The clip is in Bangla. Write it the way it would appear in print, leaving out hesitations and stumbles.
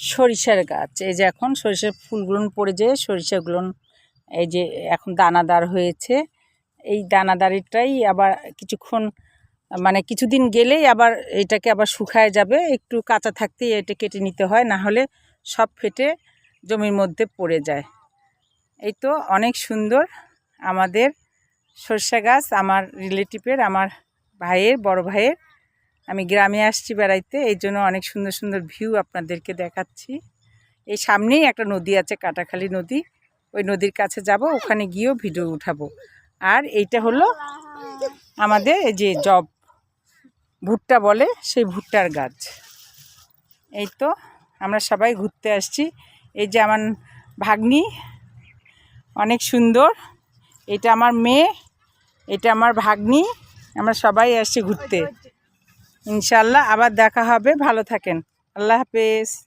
সরিষার গাছ। এই যে এখন সরিষার ফুলগুলো পড়ে যেয়ে সরিষাগুলো এই যে এখন দানাদার হয়েছে। এই দানাদারিটাই আবার কিছুক্ষণ মানে কিছুদিন গেলেই আবার এটাকে আবার শুকায় যাবে, একটু কাঁচা থাকতেই এটা কেটে নিতে হয়, না হলে সব ফেটে জমির মধ্যে পড়ে যায়। এই তো অনেক সুন্দর আমাদের সরষা গাছ, আমার রিলেটিভের, আমার ভাইয়ের, বড় ভাইয়ের। আমি গ্রামে আসছি বেড়াইতে, এই জন্য অনেক সুন্দর সুন্দর ভিউ আপনাদেরকে দেখাচ্ছি। এই সামনেই একটা নদী আছে, কাটাখালী নদী, ওই নদীর কাছে যাব, ওখানে গিয়েও ভিডিও উঠাবো। আর এইটা হলো আমাদের এই যে জব ভুট্টা বলে, সেই ভুট্টার গাছ। এই তো আমরা সবাই ঘুরতে আসছি। এই যে আমার ভাগ্নি, অনেক সুন্দর। এটা আমার মেয়ে, এটা আমার ভাগ্নি, আমরা সবাই আসছি ঘুরতে। ইনশাল্লাহ আবার দেখা হবে, ভালো থাকেন, আল্লাহ হাফেজ।